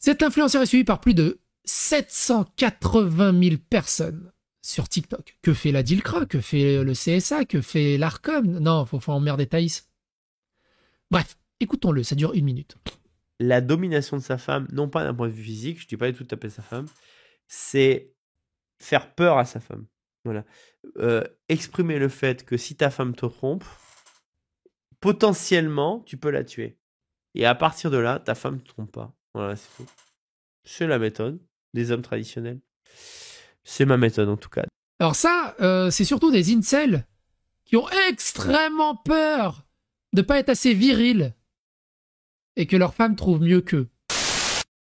Cet influenceur est suivi par plus de 780 000 personnes sur TikTok. Que fait la DILCRA? Que fait le CSA? Que fait l'ARCOM? Non, faut emmerder Thaïs. Bref, écoutons-le, ça dure 1 minute. La domination de sa femme, non pas d'un point de vue physique, je dis pas du tout de taper sa femme, c'est faire peur à sa femme. Voilà. Exprimer le fait que si ta femme te trompe, potentiellement, tu peux la tuer. Et à partir de là, ta femme ne te trompe pas. Voilà, c'est tout. C'est la méthode des hommes traditionnels. C'est ma méthode en tout cas. Alors ça, c'est surtout des incels qui ont extrêmement peur de pas être assez virils et que leur femme trouve mieux qu'eux.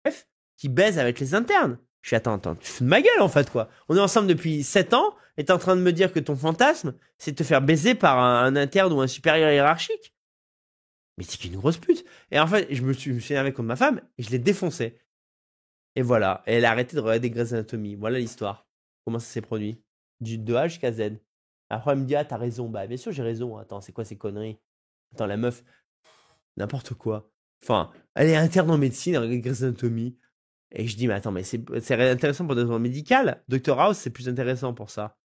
Bref, qui baise avec les internes. Je suis attends, tu fous de ma gueule en fait quoi. On est ensemble depuis 7 ans et t'es en train de me dire que ton fantasme, c'est de te faire baiser par un interne ou un supérieur hiérarchique. Mais c'est qu'une grosse pute. Et en fait, je me suis énervé contre ma femme et je l'ai défoncée. Et voilà, et elle a arrêté de regarder Grey's Anatomy. Voilà l'histoire. Comment ça s'est produit. De A jusqu'à Z. Après, elle me dit, ah, t'as raison. Bah, bien sûr, j'ai raison. Attends, c'est quoi ces conneries? Attends, la meuf, n'importe quoi. Enfin, elle est interne en médecine, elle regarde Grey's Anatomy. Et je dis, mais attends, mais c'est intéressant pour des raisons médicales. Dr House, c'est plus intéressant pour ça.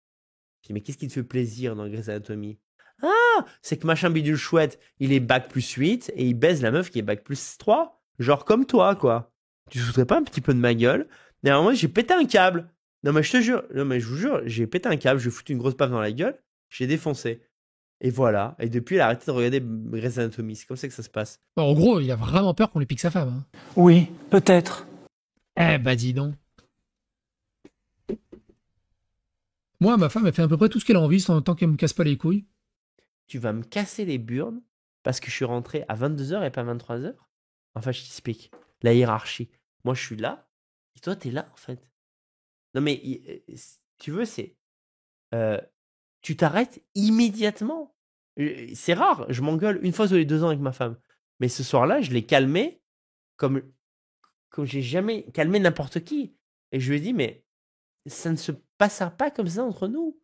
Je dis, mais qu'est-ce qui te fait plaisir dans Grey's Anatomy? Ah, c'est que machin bidule chouette, il est bac plus 8 et il baise la meuf qui est bac plus 3. Genre comme toi, quoi. Tu te foutrais pas un petit peu de ma gueule? Et à un moment, j'ai pété un câble. Non, mais je te jure, non, mais je vous jure, j'ai pété un câble, je lui ai foutu une grosse baffe dans la gueule, j'ai défoncé. Et voilà. Et depuis, elle a arrêté de regarder Grey's Anatomy. C'est comme ça que ça se passe. Bon, en gros, il a vraiment peur qu'on lui pique sa femme. Hein. Oui, peut-être. Eh bah dis donc. Moi, ma femme, elle fait à peu près tout ce qu'elle a envie, tant qu'elle me casse pas les couilles. Tu vas me casser les burnes parce que je suis rentré à 22h et pas 23h? Enfin, je t'explique. La hiérarchie. Moi, je suis là et toi, t'es là, en fait. Non, mais si tu veux, c'est... tu t'arrêtes immédiatement. C'est rare, je m'engueule une fois tous les 2 ans avec ma femme. Mais ce soir-là, je l'ai calmé comme j'ai jamais calmé n'importe qui. Et je lui ai dit, mais ça ne se passera pas comme ça entre nous.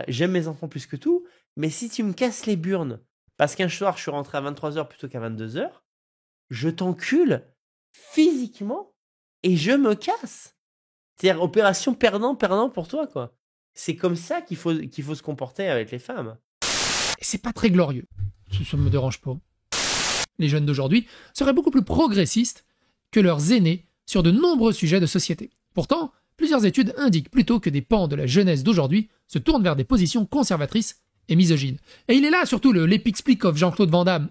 J'aime mes enfants plus que tout, mais si tu me casses les burnes, parce qu'un soir, je suis rentré à 23h plutôt qu'à 22h, je t'encule physiquement et je me casse. C'est-à-dire opération perdant-perdant pour toi, quoi. C'est comme ça qu'il faut se comporter avec les femmes. Et c'est pas très glorieux. Ça me dérange pas. Les jeunes d'aujourd'hui seraient beaucoup plus progressistes que leurs aînés sur de nombreux sujets de société. Pourtant, plusieurs études indiquent plutôt que des pans de la jeunesse d'aujourd'hui se tournent vers des positions conservatrices et misogynes. Et il est là surtout l'épic Splikov Jean-Claude Van Damme.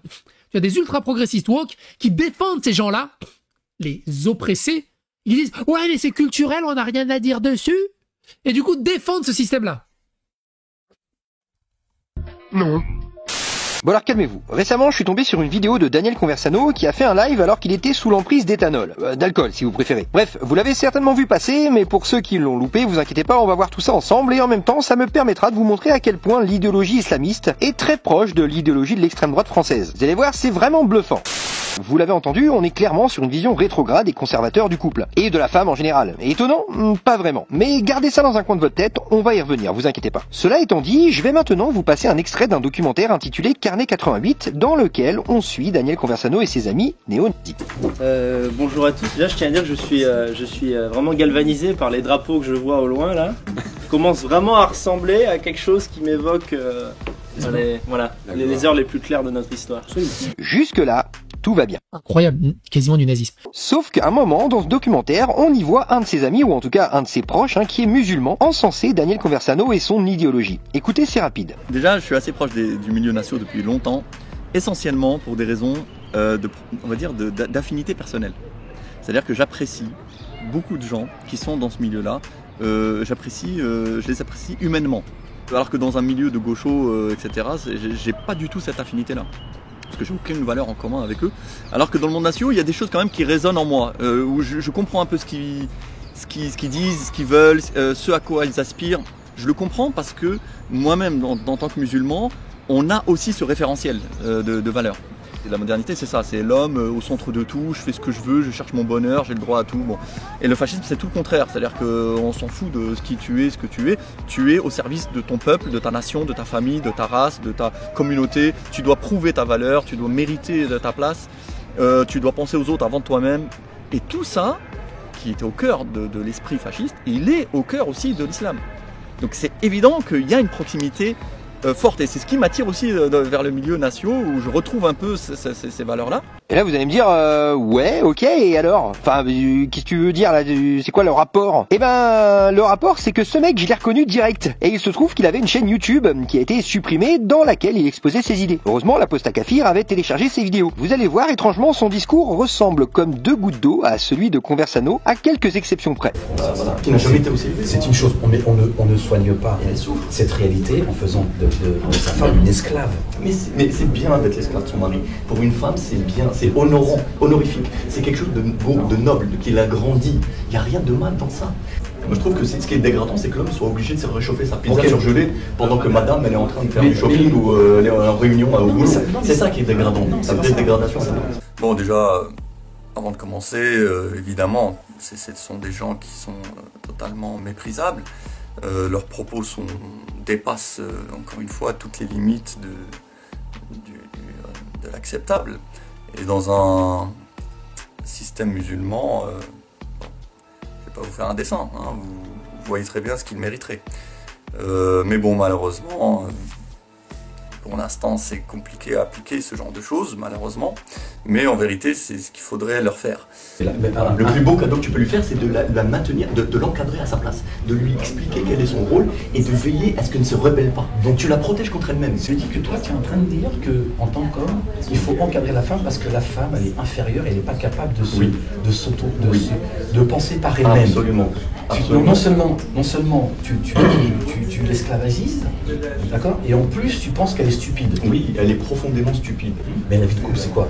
Tu as des ultra-progressistes woke qui défendent ces gens-là, les oppressés. Ils disent « Ouais, mais c'est culturel, on n'a rien à dire dessus !» Et du coup, défendent ce système-là. Non. Bon alors calmez-vous. Récemment, je suis tombé sur une vidéo de Daniel Conversano qui a fait un live alors qu'il était sous l'emprise d'éthanol, d'alcool si vous préférez. Bref, vous l'avez certainement vu passer, mais pour ceux qui l'ont loupé, vous inquiétez pas, on va voir tout ça ensemble et en même temps, ça me permettra de vous montrer à quel point l'idéologie islamiste est très proche de l'idéologie de l'extrême droite française. Vous allez voir, c'est vraiment bluffant. Vous l'avez entendu, on est clairement sur une vision rétrograde et conservateur du couple. Et de la femme en général. Étonnant? Pas vraiment. Mais gardez ça dans un coin de votre tête, on va y revenir, vous inquiétez pas. Cela étant dit, je vais maintenant vous passer un extrait d'un documentaire intitulé Carnet 88, dans lequel on suit Daniel Conversano et ses amis néo-nazis. Bonjour à tous, déjà je tiens à dire que je suis vraiment galvanisé par les drapeaux que je vois au loin là. Commence vraiment à ressembler à quelque chose qui m'évoque les heures les plus claires de notre histoire. Jusque-là, tout va bien. Incroyable, quasiment du nazisme. Sauf qu'à un moment, dans ce documentaire, on y voit un de ses amis, ou en tout cas un de ses proches, qui est musulman, encenser Daniel Conversano et son idéologie. Écoutez, c'est rapide. Déjà, je suis assez proche du milieu nassau depuis longtemps, essentiellement pour des raisons, d'affinité personnelle. C'est-à-dire que j'apprécie beaucoup de gens qui sont dans ce milieu-là, je les apprécie humainement. Alors que dans un milieu de gauchos, etc., j'ai pas du tout cette affinité-là. Parce que j'ai aucune valeur en commun avec eux. Alors que dans le monde nassau, il y a des choses quand même qui résonnent en moi, où je comprends un peu ce qu'ils disent, ce qu'ils veulent, ce à quoi ils aspirent. Je le comprends parce que moi-même, en tant que musulman, on a aussi ce référentiel de valeurs. La modernité, c'est ça, c'est l'homme au centre de tout, je fais ce que je veux, je cherche mon bonheur, j'ai le droit à tout. Bon. Et le fascisme, c'est tout le contraire, c'est-à-dire qu'on s'en fout de ce que tu es au service de ton peuple, de ta nation, de ta famille, de ta race, de ta communauté. Tu dois prouver ta valeur, tu dois mériter ta place, tu dois penser aux autres avant toi-même. Et tout ça, qui était au cœur de l'esprit fasciste, il est au cœur aussi de l'islam. Donc c'est évident qu'il y a une proximité forte, et c'est ce qui m'attire aussi vers le milieu national, où je retrouve un peu ces valeurs-là. Et là, vous allez me dire, ouais, ok, et alors? Enfin, qu'est-ce que tu veux dire là? C'est quoi le rapport? Eh ben, le rapport, c'est que ce mec, je l'ai reconnu direct. Et il se trouve qu'il avait une chaîne YouTube qui a été supprimée, dans laquelle il exposait ses idées. Heureusement, la Posta Kafir avait téléchargé ses vidéos. Vous allez voir, étrangement, son discours ressemble comme deux gouttes d'eau à celui de Conversano, à quelques exceptions près. Voilà. Qui n'a jamais été aussi. C'est une chose, on ne soigne pas cette réalité en faisant de sa femme une esclave. Mais c'est bien d'être l'esclave de son mari. Pour une femme, c'est bien, c'est honorant, honorifique. C'est quelque chose de beau, de noble, qui l'a grandi. Il n'y a rien de mal dans ça. Moi, je trouve que ce qui est dégradant, c'est que l'homme soit obligé de se réchauffer sa pizza surgelée pendant que madame, elle est en train de faire du shopping ou elle est en réunion au boulot. C'est ça qui est dégradant. C'est une dégradation. Bon, déjà, avant de commencer, évidemment, ce sont des gens qui sont totalement méprisables. Leurs propos dépassent, encore une fois, toutes les limites de l'acceptable. Et dans un système musulman, je ne vais pas vous faire un dessin, hein, vous voyez très bien ce qu'il mériterait. Mais bon, malheureusement, pour l'instant, c'est compliqué à appliquer ce genre de choses, malheureusement. Mais en vérité, c'est ce qu'il faudrait leur faire. Le plus beau cadeau que tu peux lui faire, c'est de la maintenir, de l'encadrer à sa place, de lui expliquer quel est son rôle et de veiller à ce qu'elle ne se rebelle pas. Donc tu la protèges contre elle-même. Je dis que toi, tu es en train de dire qu'en tant qu'homme, il faut encadrer la femme parce que la femme, elle est inférieure, elle n'est pas capable de penser par elle-même. Absolument. Non seulement tu l'esclavagises, d'accord, et en plus tu penses qu'elle est stupide. Oui, elle est profondément stupide. Mais la vie de couple, c'est quoi?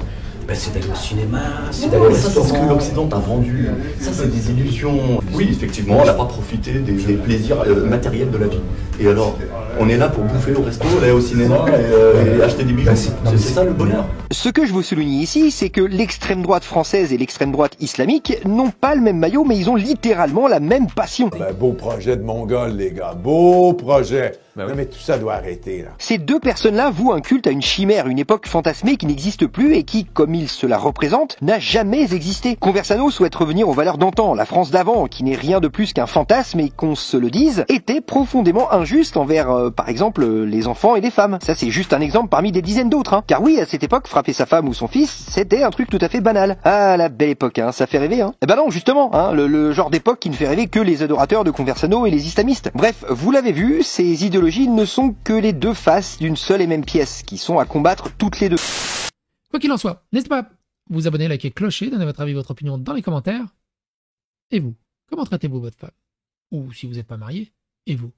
Ben, c'est d'aller au cinéma, c'est Non, d'aller au mais ça, c'est ce restaurant. que l'Occident t'a vendu. Ça, c'est des illusions. Oui, effectivement, on n'a pas profité des plaisirs matériels de la vie. Et alors, on est là pour bouffer au resto, aller au cinéma et acheter des bijoux. C'est ça le bonheur. Ce que je veux souligner ici, c'est que l'extrême droite française et l'extrême droite islamique n'ont pas le même maillot, mais ils ont littéralement la même passion. Ben, beau projet de Mongol, les gars. Beau projet. Non, mais tout ça doit arrêter, là. Ces deux personnes-là vouent un culte à une chimère, une époque fantasmée qui n'existe plus et qui, comme ils se la représentent, n'a jamais existé. Conversano souhaite revenir aux valeurs d'antan, la France d'avant, qui n'est rien de plus qu'un fantasme et qu'on se le dise, était profondément injuste envers, par exemple, les enfants et les femmes. Ça, c'est juste un exemple parmi des dizaines d'autres, hein. Car oui, à cette époque, frapper sa femme ou son fils, c'était un truc tout à fait banal. Ah, la belle époque, hein, ça fait rêver, hein. Eh ben non, justement, hein, le genre d'époque qui ne fait rêver que les adorateurs de Conversano et les islamistes. Bref, vous l'avez vu, ces idéologies ne sont que les deux faces d'une seule et même pièce, qui sont à combattre toutes les deux. Quoi qu'il en soit, n'hésitez pas à vous abonner, liker, clocher, donner votre avis, votre opinion dans les commentaires. Et vous, comment traitez-vous votre femme? Ou si vous n'êtes pas marié, et vous,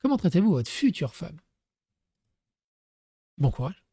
comment traitez-vous votre future femme? Bon courage.